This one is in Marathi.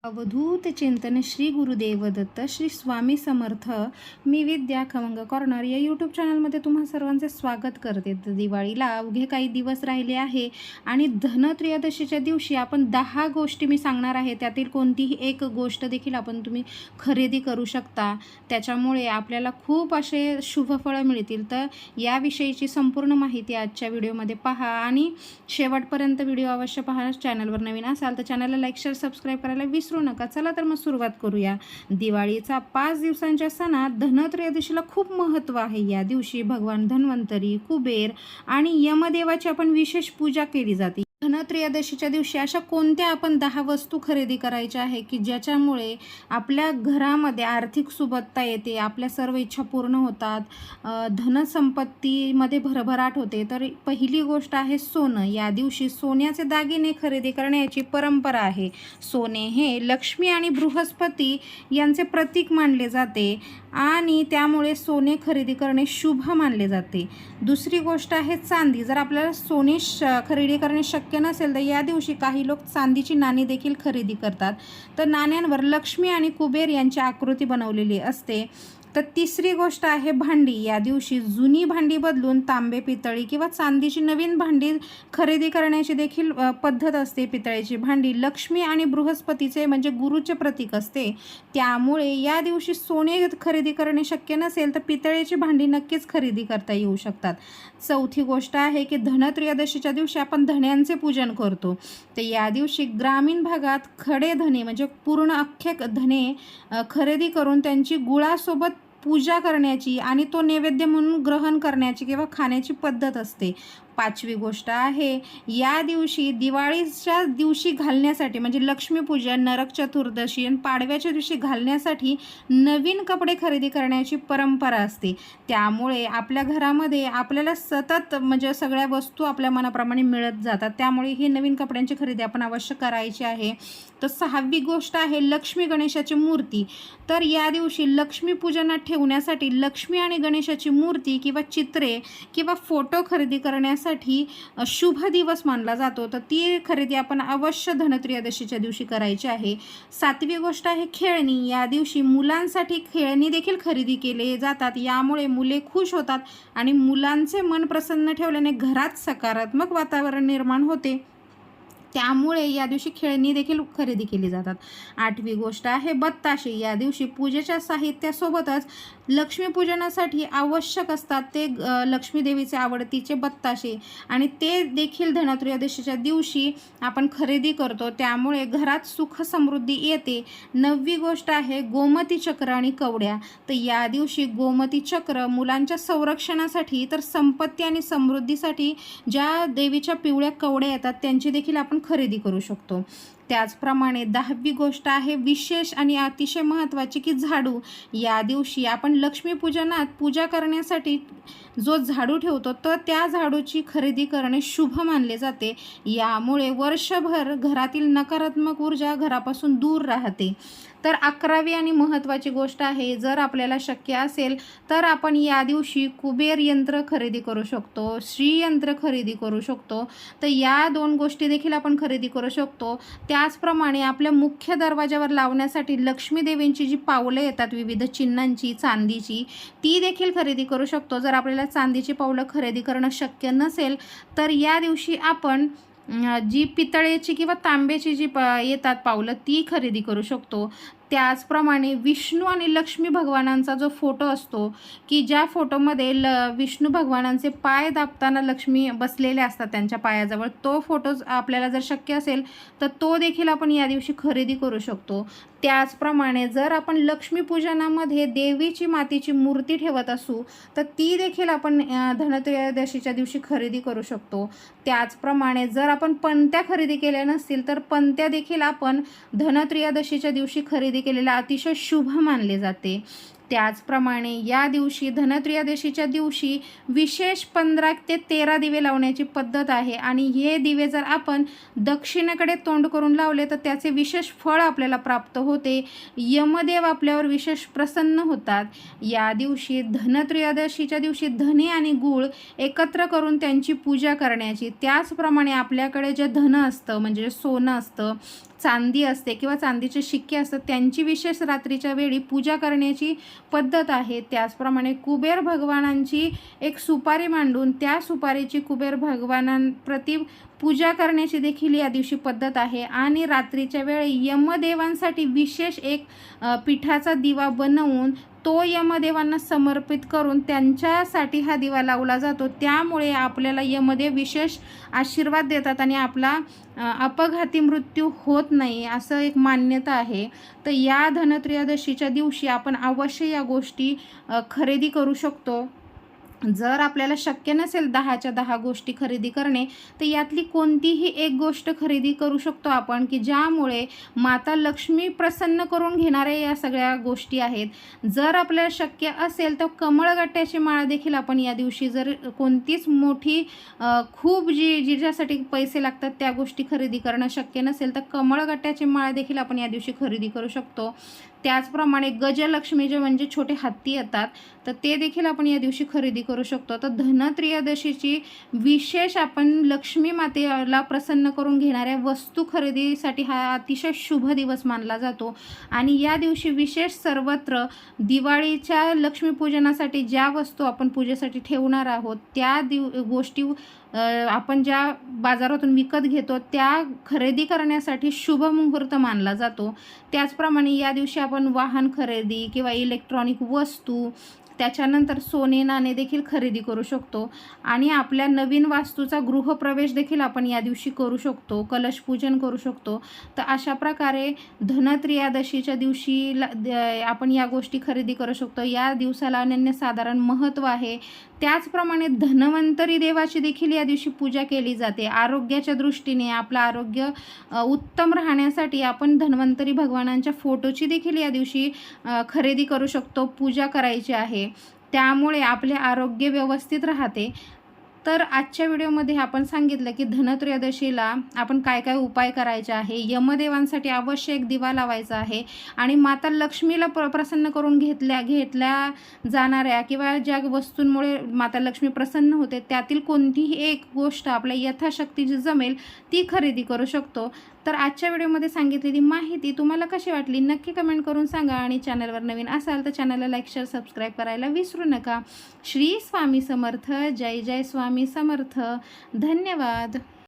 अवधूत चिंतन श्री गुरुदेव दत्त श्री स्वामी समर्थ. मी विद्या खमंग कॉर्नर या यूट्यूब चॅनलमध्ये तुम्हा सर्वांचे स्वागत करते. दिवाळीला अवघे काही दिवस राहिले आहे आणि धनत्रयोदशीच्या दिवशी आपण 10 गोष्टी मी सांगणार आहे. त्यातील कोणतीही एक गोष्ट देखील तुम्ही खरेदी करू शकता. त्याच्यामुळे आपल्याला खूप असे शुभफळ मिळतील. तर याविषयीची संपूर्ण माहिती आजच्या व्हिडिओमध्ये पहा आणि शेवटपर्यंत व्हिडिओ अवश्य पहा. चॅनलवर नवीन असाल तर चॅनलला लाईक शेअर सबस्क्राईब करायला विसरू नका. चला तर मग सुरुवात करूया. दिवाळीचा 5 दिवसांच्या सणात धनत्रयोदशीला खूप महत्त्व आहे. या दिवशी भगवान धन्वंतरी, कुबेर आणि यमदेवाची आपण विशेष पूजा केली जाते. धनत्रयोदशीच्या दिवशी अशा कोणत्या आपण 10 वस्तू खरेदी करायच्या आहे की ज्याच्यामुळे आपल्या घरामध्ये आर्थिक सुबत्ता येते, आपल्या सर्व इच्छा पूर्ण होतात, धनसंपत्तीमध्ये भरभराट होते. तर पहिली गोष्ट आहे सोनं. या दिवशी सोन्याचे दागिने खरेदी करण्याची परंपरा आहे. सोने हे लक्ष्मी आणि बृहस्पती यांचे प्रतीक मानले जाते आणि त्यामुळे सोने खरेदी करणे शुभ मानले जाते. दुसरी गोष्ट आहे चांदी. जर आपल्याला सोने खरेदी करणे शक्य नसेल तर या दिवशी काही लोक चांदीची नाणी देखील खरेदी करतात. तर नाण्यांवर लक्ष्मी आणि कुबेर यांची आकृती बनवलेली असते. तर तिसरी गोष्ट आहे भांडी. या दिवशी जुनी भांडी बदलून तांबे, पितळी किंवा चांदीची नवीन भांडी खरेदी करण्याची देखील पद्धत असते. पितळेची भांडी लक्ष्मी आणि बृहस्पतीचे म्हणजे गुरुचे प्रतीक असते. त्यामुळे या दिवशी सोने खरेदी करणे शक्य नसेल तर पितळेची भांडी नक्कीच खरेदी करता येऊ शकतात. चौथी गोष्ट आहे की धनत्रयोदशीच्या दिवशी आपण धण्यांचे पूजन करतो. तर या दिवशी ग्रामीण भागात खडे धने म्हणजे पूर्ण अख्खे धने खरेदी करून त्यांची गुळासोबत पूजा करण्याची आणि तो नैवेद्य म्हणून ग्रहण करण्याची किंवा खाण्याची पद्धत असते. पाचवी गोष्ट आहे या दिवशी दिवाळीच्या दिवशी घालण्यासाठी म्हणजे लक्ष्मीपूजन, नरक चतुर्दशी आणि पाडव्याच्या दिवशी घालण्यासाठी नवीन कपडे खरेदी करण्याची परंपरा असते. त्यामुळे आपल्या घरामध्ये आपल्याला सतत म्हणजे सगळ्या वस्तू आपल्या मनाप्रमाणे मिळत जातात. त्यामुळे ही नवीन कपड्यांची खरेदी आपण अवश्य करायची आहे. तर 6वी गोष्ट आहे लक्ष्मी गणेशाची मूर्ती. तर या दिवशी लक्ष्मीपूजनात ठेवण्यासाठी लक्ष्मी आणि गणेशाची मूर्ती किंवा चित्रे किंवा फोटो खरेदी करण्यासाठी शुभ दिवस मानला जातो. तर ती खरेदी आपण अवश्य धनत्रयोदशीच्या दिवशी करायची आहे. 7वी गोष्ट आहे खेळणी. या दिवशी मुलांसाठी खेळणी देखील खरेदी केले जातात. यामुळे मुले खुश होतात आणि मुलांचे मन प्रसन्न ठेवल्याने घरात सकारात्मक वातावरण निर्माण होते. त्यामुळे या दिवशी खेळणी देखील खरेदी केली जातात. 8वी गोष्ट आहे बत्ताशे. या दिवशी पूजेच्या साहित्यासोबतच लक्ष्मीपूजनासाठी आवश्यक असतात ते लक्ष्मी देवीचे आवडतीचे बत्ताशे आणि ते देखील धनत्रयोदशीच्या दिवशी आपण खरेदी करतो. त्यामुळे घरात सुख समृद्धी येते. 9वी गोष्ट आहे गोमती चक्र आणि कवड्या. तर या दिवशी गोमती चक्र मुलांच्या संरक्षणासाठी तर संपत्ती आणि समृद्धीसाठी ज्या देवीच्या पिवळ्या कवड्या येतात त्यांची देखील आपण खरेदी करू शकतो. त्याचप्रमाणे 10वी गोष्ट आहे विशेष आणि अतिशय महत्त्वाची की झाडू. या दिवशी आपण लक्ष्मीपूजनात पूजा करण्यासाठी जो झाडू ठेवतो तर त्या झाडूची खरेदी करणे शुभ मानले जाते. यामुळे वर्षभर घरातील नकारात्मक ऊर्जा घरापासून दूर राहते. तर 11वी आणि महत्त्वाची गोष्ट आहे जर आपल्याला शक्य असेल तर आपण या दिवशी कुबेर यंत्र खरेदी करू शकतो, श्रीयंत्र खरेदी करू शकतो. तर या 2 गोष्टी देखील आपण खरेदी करू शकतो. त्याचप्रमाणे आपल्या मुख्य दरवाजावर लावण्यासाठी लक्ष्मी देवींची जी पावलं येतात विविध चिन्हांची चांदीची ती देखील खरेदी करू शकतो. जर आपल्याला चांदीची पावलं खरेदी करणं शक्य नसेल तर या दिवशी आपण जी पितळेची किंवा तांब्याची जी येतात पावलं ती खरेदी करू शकतो. त्याचप्रमाणे विष्णू आणि लक्ष्मी भगवानांचा जो फोटो असतो की ज्या फोटोमध्ये विष्णू भगवानांचे पाय दाबताना लक्ष्मी बसलेले असतात त्यांच्या पायाजवळ, तो फोटो आपल्याला जर शक्य असेल तर तो देखील आपण या दिवशी खरेदी करू शकतो. त्याचप्रमाणे जर आपण लक्ष्मीपूजनामध्ये देवीची मातीची मूर्ती ठेवत असू तर ती देखील आपण धनत्रयोदशीच्या दिवशी खरेदी करू शकतो. त्याचप्रमाणे जर आपण पणत्या खरेदी केल्या नसतील तर पणत्या देखील आपण धनत्रयोदशीच्या दिवशी खरेदी केलेला अतिशय शुभ मानले जाते. त्याचप्रमाणे या दिवशी धनत्रयोदशीच्या दिवशी विशेष 15 ते 13 दिवे लावण्याची पद्धत आहे आणि हे दिवे जर आपण दक्षिणेकडे तोंड करून लावले तर त्याचे विशेष फळ आपल्याला प्राप्त होते. यमदेव आपल्यावर विशेष प्रसन्न होतात. या दिवशी धनत्रयोदशीच्या दिवशी धने आणि गूळ एकत्र करून त्यांची पूजा करण्याची. त्याचप्रमाणे आपल्याकडे जे धन असतं म्हणजे सोनं असतं, चांदी असते किंवा चांदीचे शिक्के असतात त्यांची विशेष रात्रीच्या वेळी पूजा करण्याची पद्धत आहे. त्याचप्रमाणे कुबेर भगवानांची एक सुपारी मांडून त्या सुपारीची कुबेर भगवानांप्रती पूजा करण्याची देखील या दिवशी पद्धत आहे. आणि रात्रीच्या वेळी यमदेवांसाठी विशेष एक पिठाचा दिवा बनवून तो यमदेवांना समर्पित करून त्यांच्यासाठी हा दिवा लावला जातो. त्यामुळे आपल्याला यमदेव विशेष आशीर्वाद देतात आणि आपला अपघाती मृत्यू होत नाही असं एक मान्यता आहे. तर या धनत्रयोदशीच्या दिवशी आपण अवश्य या गोष्टी खरेदी करू शकतो. जर आपल्याला शक्य नसेल 10च्या 10 गोष्टी खरेदी करणे तर यातली कोणतीही एक गोष्ट खरेदी करू शकतो आपण की ज्यामुळे माता लक्ष्मी प्रसन्न करून घेणाऱ्या या सगळ्या गोष्टी आहेत. जर आपल्याला शक्य असेल तर कमळगट्ट्याची माळ देखील आपण या दिवशी जर कोणतीच मोठी खूप जिच्यासाठी पैसे लागतात त्या गोष्टी खरेदी करणं शक्य नसेल तर कमळगट्ट्याची माळ देखील आपण या दिवशी खरेदी करू शकतो. त्याचप्रमाणे गजलक्ष्मी जे म्हणजे छोटे हत्ती येतात तर ते देखील आपण या दिवशी खरेदी करू शकतो. तर धनत्रयोदशीची विशेष आपण लक्ष्मी मातेला प्रसन्न करून घेणाऱ्या वस्तू खरेदीसाठी हा अतिशय शुभ दिवस मानला जातो. आणि या दिवशी विशेष सर्वत्र दिवाळीच्या लक्ष्मीपूजनासाठी ज्या वस्तू आपण पूजेसाठी ठेवणार आहोत त्या गोष्टी आपण ज्या बाजारातून विकत घेतो त्या खरेदी करण्यासाठी शुभ मुहूर्त मानला जातो. त्याचप्रमाणे या दिवशी आपण वाहन खरेदी किंवा इलेक्ट्रॉनिक वस्तू त्याच्यानंतर सोने नाणे देखील खरेदी करू शकतो. आणि आपल्या नवीन वास्तूचा गृहप्रवेश देखील आपण या दिवशी करू शकतो, कलशपूजन करू शकतो. तर अशा प्रकारे धनत्रयोदशीच्या दिवशी आपण या गोष्टी खरेदी करू शकतो. या दिवसाला अनन्यसाधारण महत्त्व आहे. त्याचप्रमाणे धन्वंतरी देवाची देखील या दिवशी पूजा केली जाते. आरोग्याच्या दृष्टीने आपलं आरोग्य उत्तम राहण्यासाठी आपण धन्वंतरी भगवानांच्या फोटोची देखील या दिवशी खरेदी करू शकतो, पूजा करायची आहे. त्यामुळे आपले आरोग्य व्यवस्थित राहते. तर आजच्या व्हिडिओमध्ये आपण सांगितलं की धनत्रयोदशीला आपण काय काय उपाय करायचे आहे. यमदेवांसाठी अवश्य एक दिवा लावायचा आहे आणि माता लक्ष्मीला प्रसन्न करून घेतल्या जाणाऱ्या किंवा ज्या वस्तूंमुळे माता लक्ष्मी प्रसन्न होते त्यातील कोणतीही एक गोष्ट आपल्या यथाशक्ती जी जमेल ती खरेदी करू शकतो. तर आजच्या व्हिडिओमध्ये सांगितलेली माहिती तुम्हाला कशी वाटली नक्की कमेंट करून सांगा. आणि चॅनलवर नवीन असाल तर चॅनलला लाईक शेअर सबस्क्राईब करायला विसरू नका. श्री स्वामी समर्थ. जय जय स्वामी समर्थ. धन्यवाद.